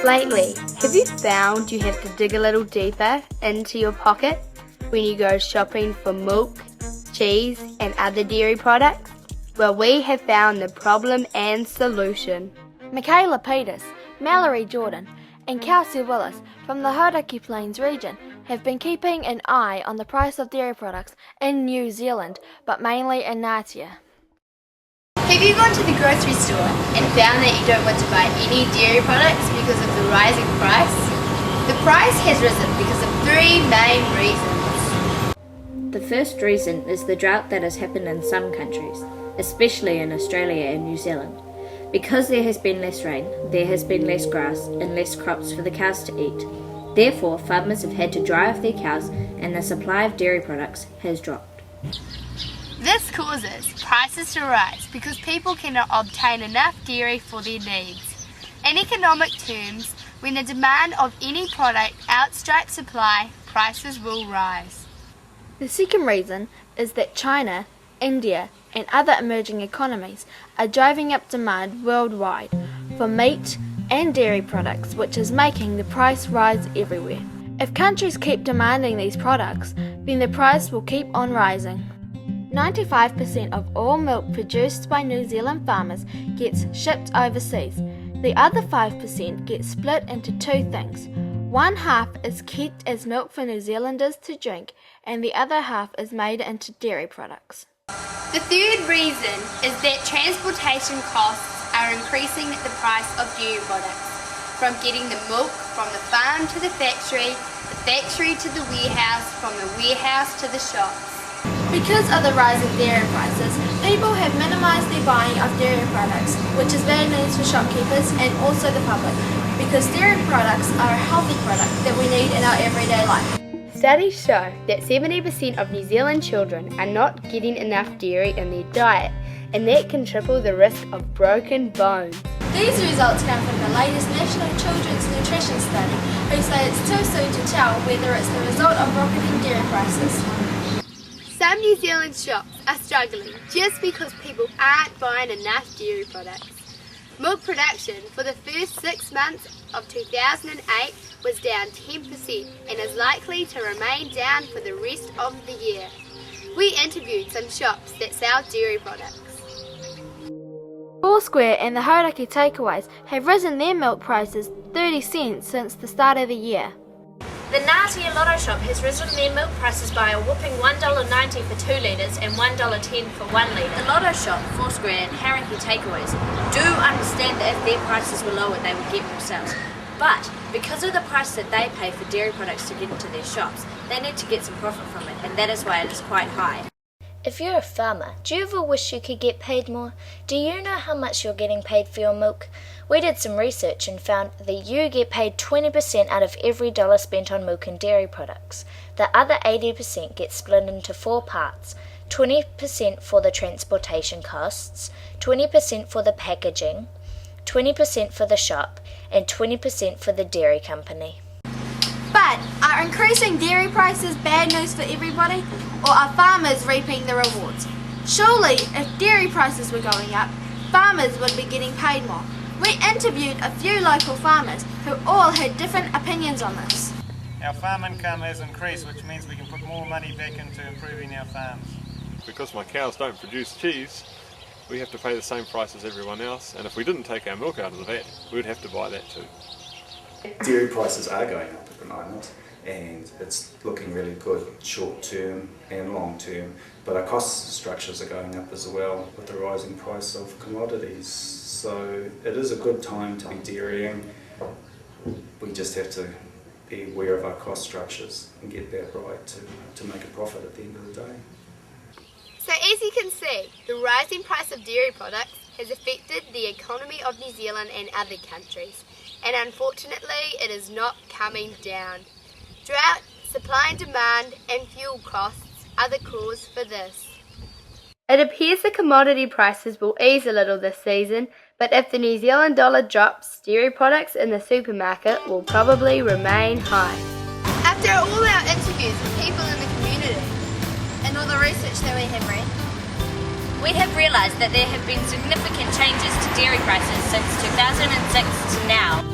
Lately, have you found you have to dig a little deeper into your pocket when you go shopping for milk, cheese, and other dairy products? Well, we have found the problem and solution. Mikayla Peters, Mallory Jordan, and Kelsey Willis from the Hauraki Plains region have been keeping an eye on the price of dairy products in New Zealand, but mainly in Ngātia. Have you gone to the grocery store and found that you don't want to buy any dairy products because of the rising price? The price has risen because of three main reasons. The first reason is the drought that has happened in some countries, especially in Australia and New Zealand. Because there has been less rain, there has been less grass and less crops for the cows to eat. Therefore, farmers have had to dry off their cows and the supply of dairy products has dropped. This causes prices to rise because people cannot obtain enough dairy for their needs. In economic terms, when the demand of any product outstrips supply, prices will rise. The second reason is that China, India, and other emerging economies are driving up demand worldwide for meat and dairy products, which is making the price rise everywhere. If countries keep demanding these products, then the price will keep on rising. 95% of all milk produced by New Zealand farmers gets shipped overseas. The other 5% gets split into two things. One half is kept as milk for New Zealanders to drink, and the other half is made into dairy products. The third reason is that transportation costs are increasing the price of dairy products. From getting the milk from the farm to the factory to the warehouse, from the warehouse to the shops. Because of the rising dairy prices, people have minimised their buying of dairy products, which is bad news for shopkeepers and also the public, because dairy products are a healthy product that we need in our everyday life. Studies show that 70% of New Zealand children are not getting enough dairy in their diet, and that can triple the risk of broken bones. These results come from the latest National Children's Nutrition Study, who say it's too soon to tell whether it's the result of rocketing dairy prices. Some New Zealand shops are struggling just because people aren't buying enough dairy products. Milk production for the first 6 months of 2008 was down 10% and is likely to remain down for the rest of the year. We interviewed some shops that sell dairy products. Foursquare and the Hauraki takeaways have risen their milk prices 30 cents since the start of the year. The Ngātia Lotto Shop has risen their milk prices by a whopping $1.90 for 2 litres and $1.10 for 1 litre. The Lotto Shop, Foursquare and Hauraki takeaways do understand that if their prices were lower they would get more sales. But because of the price that they pay for dairy products to get into their shops, they need to get some profit from it, and that is why it is quite high. If you're a farmer, do you ever wish you could get paid more? Do you know how much you're getting paid for your milk? We did some research and found that you get paid 20% out of every dollar spent on milk and dairy products. The other 80% gets split into 4 parts. 20% for the transportation costs, 20% for the packaging, 20% for the shop, and 20% for the dairy company. But are increasing dairy prices bad news for everybody, or are farmers reaping the rewards? Surely, if dairy prices were going up, farmers would be getting paid more. We interviewed a few local farmers who all had different opinions on this. Our farm income has increased, which means we can put more money back into improving our farms. Because my cows don't produce cheese, we have to pay the same price as everyone else, and if we didn't take our milk out of the vat, we would have to buy that too. Dairy prices are going up at the moment, and it's looking really good short term and long term, but our cost structures are going up as well with the rising price of commodities. So it is a good time to be dairying. We just have to be aware of our cost structures and get that right to make a profit at the end of the day. So as you can see, the rising price of dairy products has affected the economy of New Zealand and other countries, and unfortunately it is not coming down. Drought, supply and demand, and fuel costs are the cause for this. It appears the commodity prices will ease a little this season, but if the New Zealand dollar drops, dairy products in the supermarket will probably remain high. After all our interviews with people in the community and all the research that we have read, we have realised that there have been significant changes to dairy prices since 2006 to now.